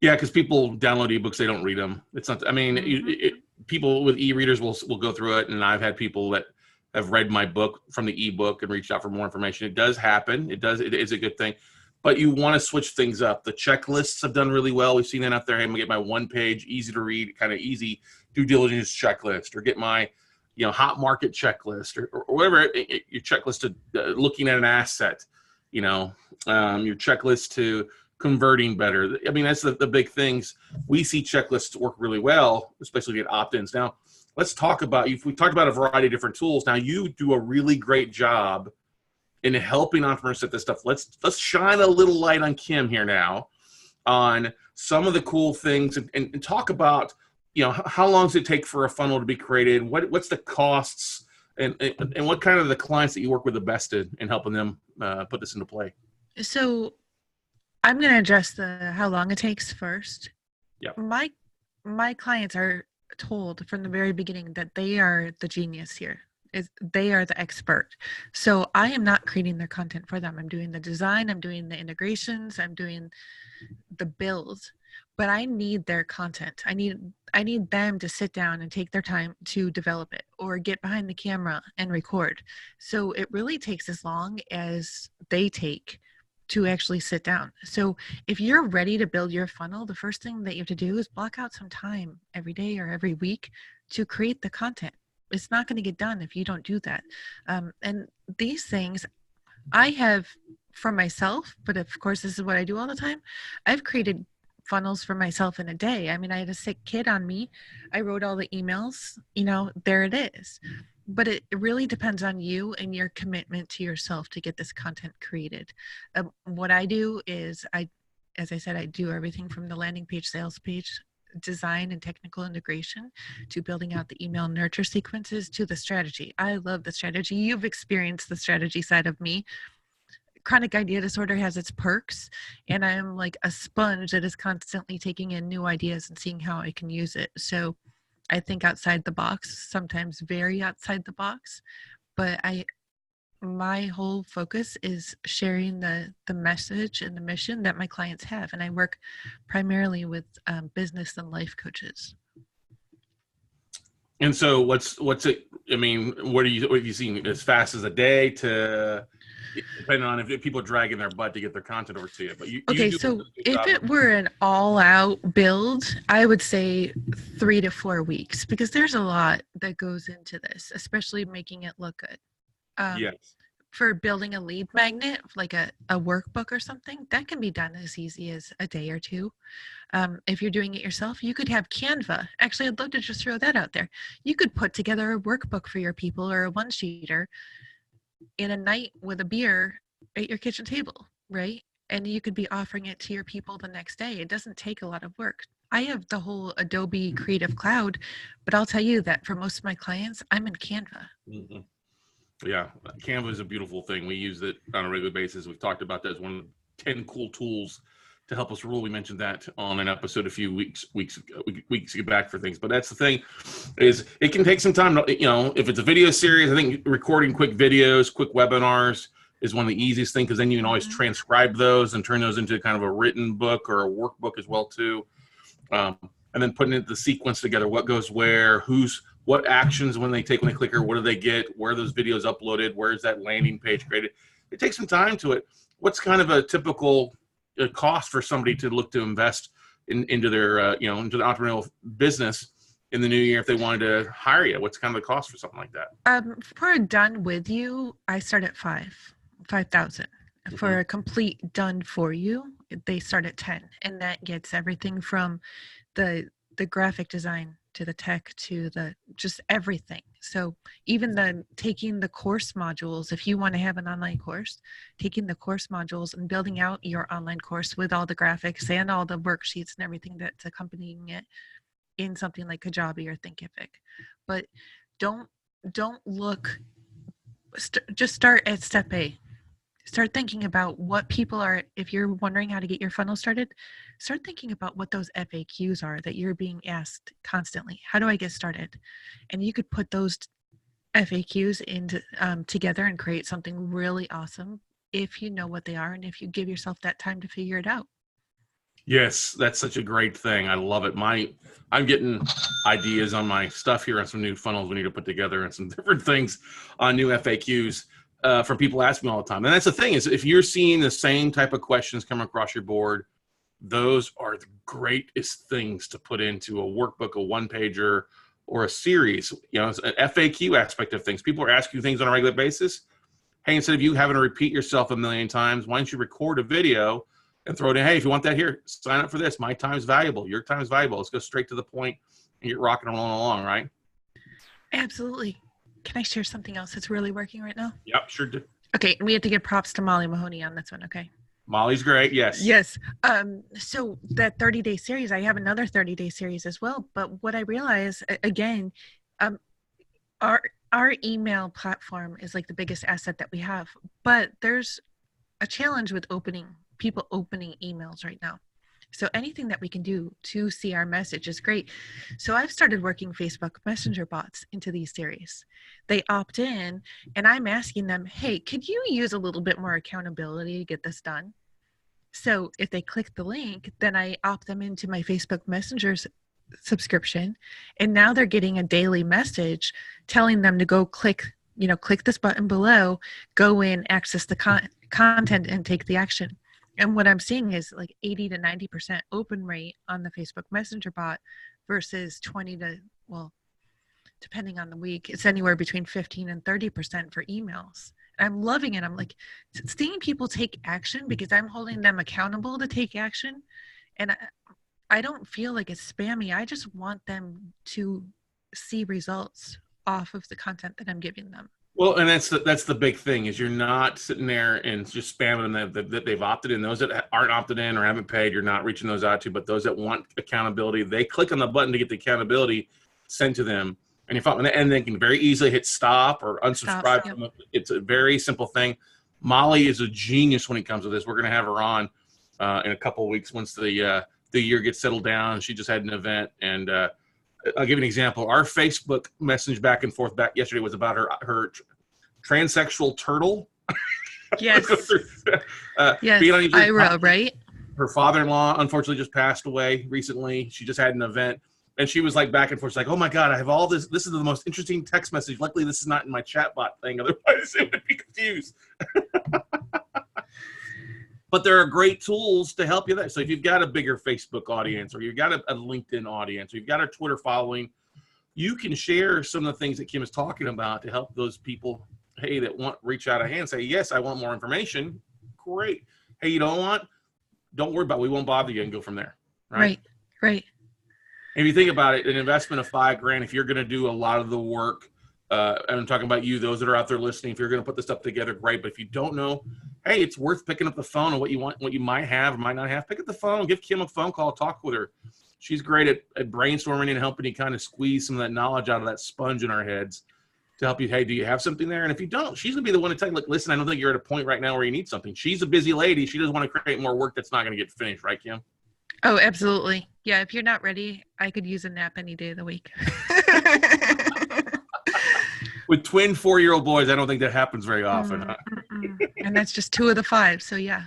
Yeah, because people download ebooks, they don't read them. It's not. I mean, people with e-readers will go through it, and I've had people that have read my book from the ebook and reached out for more information. It does happen. It is a good thing, but you want to switch things up. The checklists have done really well. We've seen that out there. Hey, I'm gonna get my 1-page, easy to read, kind of easy due diligence checklist, or get my hot market checklist, or whatever your checklist to looking at an asset. Your checklist to converting better. I mean, that's the big things. We see checklists work really well, especially at opt-ins. Now, let's talk about, if we talked about a variety of different tools. Now, you do a really great job in helping entrepreneurs set this stuff. Let's shine a little light on Kim here now on some of the cool things, and talk about, how long does it take for a funnel to be created? What's the costs, and what kind of the clients that you work with the best in helping them put this into play? So I'm going to address how long it takes first. Yeah. My clients are told from the very beginning that they are the genius here. They are the expert. So I am not creating their content for them. I'm doing the design, I'm doing the integrations, I'm doing the build, but I need their content. I need them to sit down and take their time to develop it, or get behind the camera and record. So it really takes as long as they take to actually sit down. So if you're ready to build your funnel, the first thing that you have to do is block out some time every day or every week to create the content. It's not going to get done if you don't do that. And these things I have for myself, but of course, this is what I do all the time. I've created funnels for myself in a day. I mean, I had a sick kid on me. I wrote all the emails, there it is. But it really depends on you and your commitment to yourself to get this content created. What I do is as I said, I do everything from the landing page, sales page, design and technical integration, to building out the email nurture sequences, to the strategy. I love the strategy. You've experienced the strategy side of me. Chronic idea disorder has its perks, and I'm like a sponge that is constantly taking in new ideas and seeing how I can use it. So I think outside the box, sometimes very outside the box, but my whole focus is sharing the message and the mission that my clients have. And I work primarily with business and life coaches. And so what's it? I mean, what have you seen as fast as a day to, depending on if people are dragging their butt to get their content over to you? But so if it were an all-out build, I would say 3 to 4 weeks, because there's a lot that goes into this, especially making it look good. Yes. For building a lead magnet, like a workbook or something, that can be done as easy as a day or two. If you're doing it yourself, you could have Canva. Actually, I'd love to just throw that out there. You could put together a workbook for your people, or a one-sheeter, in a night with a beer at your kitchen table, right? And you could be offering it to your people the next day. It doesn't take a lot of work. I have the whole Adobe Creative Cloud, but I'll tell you that for most of my clients, I'm in Canva. Mm-hmm. Yeah, Canva is a beautiful thing. We use it on a regular basis. We've talked about that as one of the 10 cool tools to help us rule. We mentioned that on an episode a few weeks back for things. But that's the thing, is it can take some time. If it's a video series, I think recording quick videos, quick webinars is one of the easiest things, because then you can always transcribe those and turn those into kind of a written book or a workbook as well too. And then putting the sequence together, what goes where, what actions when they click here, what do they get, where are those videos uploaded, where is that landing page created. It takes some time to it. What's kind of a typical cost for somebody to look to invest into their, into the entrepreneurial business in the new year if they wanted to hire you? What's kind of the cost for something like that? For a done with you, I start at 5,000. For a complete done for you, they start at 10, and that gets everything from the graphic design to the tech to the just everything. So even taking the course modules, if you want to have an online course, taking the course modules and building out your online course with all the graphics and all the worksheets and everything that's accompanying it in something like Kajabi or Thinkific. But don't look, just start at step A. Start thinking about what people are, if you're wondering how to get your funnel started, start thinking about what those FAQs are that you're being asked constantly. How do I get started? And you could put those FAQs into together and create something really awesome if you know what they are and if you give yourself that time to figure it out. Yes, that's such a great thing. I love it. I'm getting ideas on my stuff here on some new funnels we need to put together and some different things on new FAQs. From people asking me all the time. And that's the thing, is if you're seeing the same type of questions come across your board, those are the greatest things to put into a workbook, a one-pager, or a series. It's an FAQ aspect of things. People are asking you things on a regular basis. Hey, instead of you having to repeat yourself a million times, why don't you record a video and throw it in? Hey, if you want that, here, sign up for this. My time's valuable. Your time's valuable. Let's go straight to the point and get rocking and rolling along, right? Absolutely. Can I share something else that's really working right now? Yep, sure do. Okay, and we have to give props to Molly Mahoney on this one, okay? Molly's great, yes. Yes. So that 30-day series, I have another 30-day series as well. But what I realize, again, our email platform is like the biggest asset that we have. But there's a challenge with people opening emails right now. So anything that we can do to see our message is great. So I've started working Facebook Messenger bots into these series. They opt in, and I'm asking them, hey, could you use a little bit more accountability to get this done? So if they click the link, then I opt them into my Facebook Messenger subscription. And now they're getting a daily message telling them to go click this button below, go in, access the content, and take the action. And what I'm seeing is like 80 to 90% open rate on the Facebook Messenger bot versus 20 to, well, depending on the week, it's anywhere between 15 and 30% for emails. I'm loving it. I'm like seeing people take action because I'm holding them accountable to take action. And I don't feel like it's spammy. I just want them to see results off of the content that I'm giving them. Well, and that's the big thing is you're not sitting there and just spamming them that they've opted in. Those that aren't opted in or haven't paid, you're not reaching those out to. But those that want accountability, they click on the button to get the accountability sent to them, and they can very easily hit stop or unsubscribe. Yep. It's a very simple thing. Molly is a genius when it comes to this. We're going to have her on in a couple of weeks once the year gets settled down. She just had an event, and I'll give you an example. Our Facebook message back and forth yesterday was about her transsexual turtle. Yes. Yes, Ira, right? Her father-in-law unfortunately just passed away recently. She just had an event, and she was like back and forth. She's like, "Oh my God, I have all this. This is the most interesting text message. Luckily, this is not in my chatbot thing. Otherwise, it would be confused." But there are great tools to help you there. So if you've got a bigger Facebook audience, or you've got a LinkedIn audience, or you've got a Twitter following, you can share some of the things that Kim is talking about to help those people, hey, that reach out a hand and say, yes, I want more information. Great. Hey, you don't worry about it. We won't bother you, and go from there. Right. If you think about it, an investment of $5,000, if you're going to do a lot of the work, and I'm talking about you, those that are out there listening, if you're going to put this stuff together, great. But if you don't know, hey, it's worth picking up the phone and what you might have or might not have. Pick up the phone, give Kim a phone call, talk with her. She's great at brainstorming and helping you kind of squeeze some of that knowledge out of that sponge in our heads to help you. Hey, do you have something there? And if you don't, she's going to be the one to tell you, like, listen, I don't think you're at a point right now where you need something. She's a busy lady. She doesn't want to create more work that's not going to get finished. Right, Kim? Oh, absolutely. Yeah, if you're not ready, I could use a nap any day of the week. With twin 4-year-old boys, I don't think that happens very often. Huh? And that's just 2 of the 5. So yeah.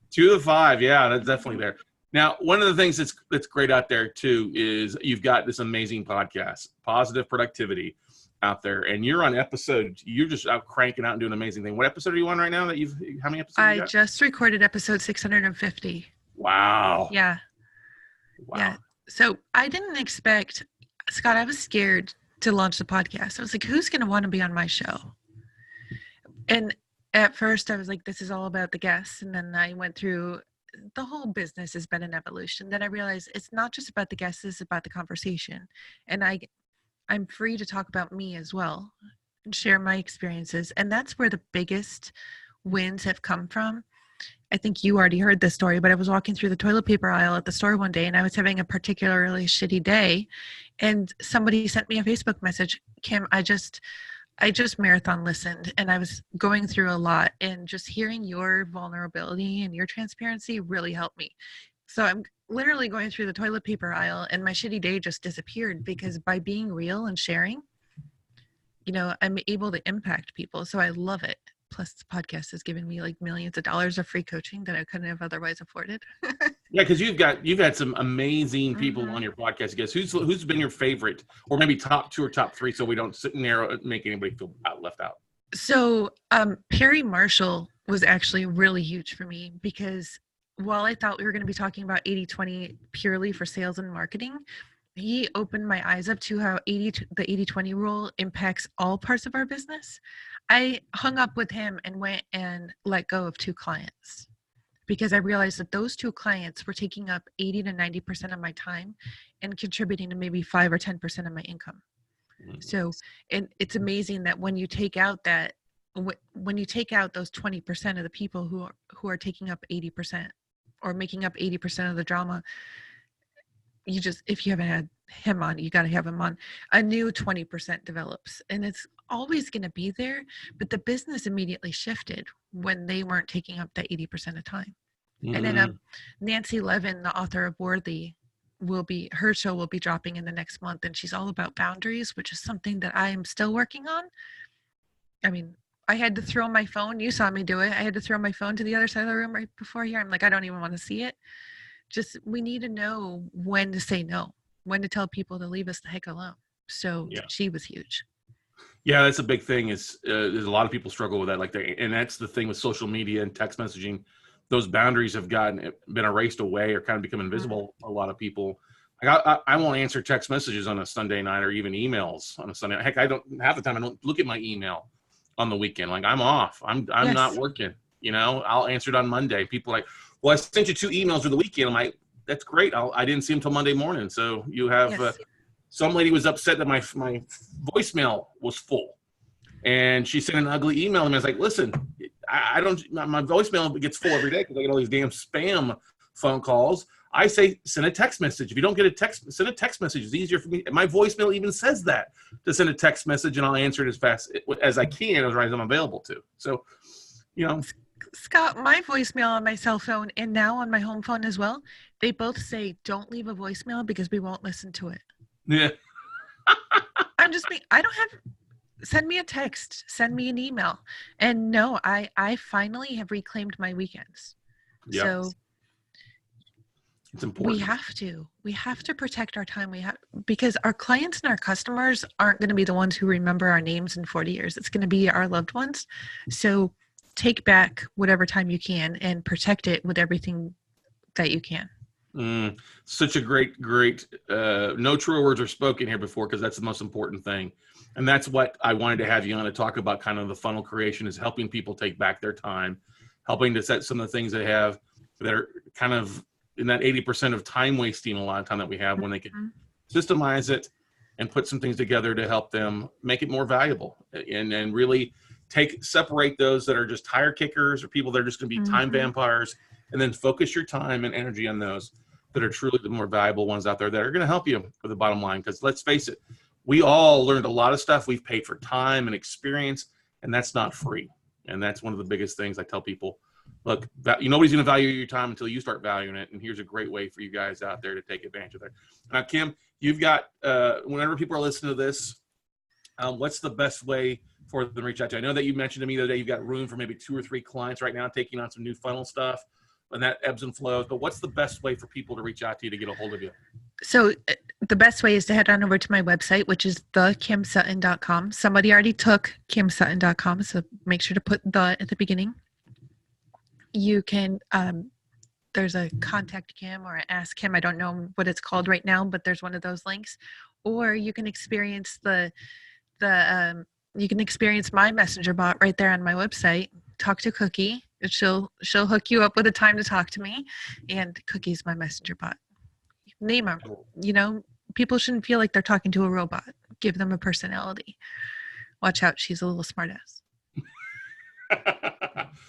2 of the 5. Yeah, that's definitely there. Now, one of the things that's great out there too is you've got this amazing podcast, Positive Productivity, out there, and you're on episode. You're just out cranking out and doing an amazing thing. What episode are you on right now? How many episodes? I just recorded episode 650. Wow. Yeah. Wow. Yeah. So I didn't expect, Scott. I was scared to launch the podcast. I was like, who's going to want to be on my show? And at first I was like, this is all about the guests. And then I went through, the whole business has been an evolution. Then I realized it's not just about the guests, it's about the conversation. And I'm free to talk about me as well and share my experiences. And that's where the biggest wins have come from. I think you already heard this story, but I was walking through the toilet paper aisle at the store one day, and I was having a particularly shitty day, and somebody sent me a Facebook message, Kim, I just marathon listened, and I was going through a lot, and just hearing your vulnerability and your transparency really helped me. So I'm literally going through the toilet paper aisle, and my shitty day just disappeared, because by being real and sharing, I'm able to impact people. So I love it. Plus, the podcast has given me like millions of dollars of free coaching that I couldn't have otherwise afforded. Yeah, because you've had some amazing people on your podcast. I guess who's been your favorite, or maybe top 2 or top 3, so we don't sit and make anybody feel left out. So Perry Marshall was actually really huge for me, because while I thought we were going to be talking about 80-20 purely for sales and marketing, he opened my eyes up to how the 80-20 rule impacts all parts of our business. I hung up with him and went and let go of 2 clients, because I realized that those 2 clients were taking up 80 to 90% of my time and contributing to maybe 5 or 10% of my income. So it's amazing that when you take out those 20% of the people who are taking up 80% or making up 80% of the drama, if you haven't had him on, you got to have him on, a new 20% develops, and it's always going to be there. But the business immediately shifted when they weren't taking up that 80% of time. And then Nancy Levin, the author of Worthy, her show will be dropping in the next month, and she's all about boundaries, which is something that I am still working on. I mean, I had to throw my phone. You saw me do it. I had to throw my phone to the other side of the room right before here. I'm like, I don't even want to see it. Just, we need to know when to say no, when to tell people to leave us the heck alone. So she was huge. Yeah, that's a big thing. There's a lot of people struggle with that, and that's the thing with social media and text messaging. those boundaries have been erased away or kind of become invisible. A lot of people, like I won't answer text messages on a Sunday night or even emails on a Sunday. Heck, I don't half the time. I don't look at my email on the weekend. Like I'm off. I'm Yes. not working. I'll answer it on Monday. People are like, well, I sent you 2 emails for the weekend. I'm like, that's great. I didn't see them till Monday morning. So you have Yes. some lady was upset that my voicemail was full, and she sent an ugly email. And I was like, listen, I don't. My voicemail gets full every day because I get all these damn spam phone calls. I say send a text message. If you don't get a text, send a text message. It's easier for me. My voicemail even says that to send a text message, and I'll answer it as fast as I can as I'm available to. So, Scott, my voicemail on my cell phone and now on my home phone as well, they both say don't leave a voicemail because we won't listen to it. Yeah. I don't have, send me a text, send me an email. And no, I finally have reclaimed my weekends. Yep. So it's important. We have to protect our time. Because our clients and our customers aren't going to be the ones who remember our names in 40 years. It's going to be our loved ones. So take back whatever time you can and protect it with everything that you can. Such a great, no truer words are spoken here before, because that's the most important thing. And that's what I wanted to have you on to talk about, kind of the funnel creation, is helping people take back their time, helping to set some of the things they have that are kind of in that 80% of time wasting a lot of time that we have, when they can systemize it and put some things together to help them make it more valuable, and really separate those that are just tire kickers or people that are just going to be time vampires, and then focus your time and energy on those that are truly the more valuable ones out there that are going to help you with the bottom line. Because let's face it, we all learned a lot of stuff. We've paid for time and experience, and that's not free. And that's one of the biggest things I tell people. Look, nobody's going to value your time until you start valuing it. And here's a great way for you guys out there to take advantage of that. Now, Kim, you've got, whenever people are listening to this, what's the best way for them to reach out to you? I know that you mentioned to me the other day you've got room for maybe 2 or 3 clients right now taking on some new funnel stuff, and that ebbs and flows. But what's the best way for people to reach out to you to get a hold of you? So the best way is to head on over to my website, which is thekimsutton.com. Somebody already took kimsutton.com, so make sure to put the at the beginning. You can, there's a contact Kim or ask Kim. I don't know what it's called right now, but there's one of those links. Or you can experience you can experience my messenger bot right there on my website. Talk to Cookie. She'll hook you up with a time to talk to me, and Cookie's my messenger bot. Name her. People shouldn't feel like they're talking to a robot. Give them a personality. Watch out, she's a little smartass.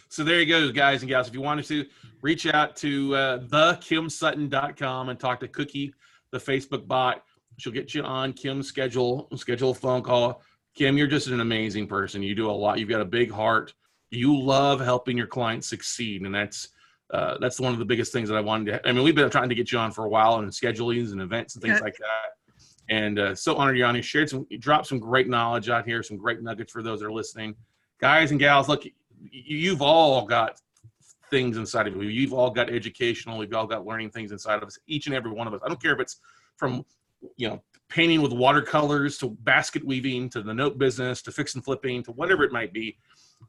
So there you go, guys and gals. If you wanted to, reach out to thekimsutton.com and talk to Cookie, the Facebook bot. She'll get you on Kim's schedule a phone call. Kim, you're just an amazing person. You do a lot. You've got a big heart. You love helping your clients succeed, and that's one of the biggest things that I wanted to. I mean, we've been trying to get you on for a while, and schedulings and events and things like that. And so honored you on. You dropped some great knowledge out here, some great nuggets for those that are listening. Guys and gals, look, you've all got things inside of you. You've all got educational. We've all got learning things inside of us. Each and every one of us. I don't care if it's from painting with watercolors to basket weaving to the note business to fix and flipping to whatever it might be.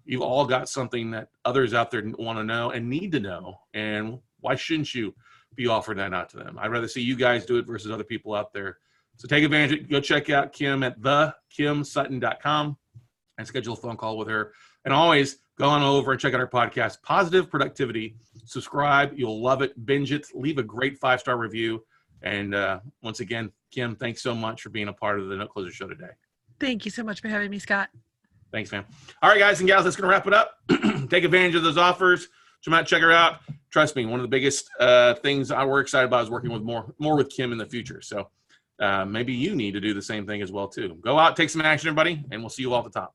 You've all got something that others out there want to know and need to know. And why shouldn't you be offering that out to them? I'd rather see you guys do it versus other people out there. So take advantage of it. Go check out Kim at thekimsutton.com and schedule a phone call with her. And always go on over and check out our podcast, Positive Productivity. Subscribe. You'll love it. Binge it. Leave a great 5-star review. And once again, Kim, thanks so much for being a part of the Note Closer Show today. Thank you so much for having me, Scott. Thanks, man. All right, guys and gals, that's going to wrap it up. Take advantage of those offers. Check her out. Trust me, one of the biggest things we're excited about is working with more with Kim in the future. So maybe you need to do the same thing as well, too. Go out, take some action, everybody, and we'll see you all at the top.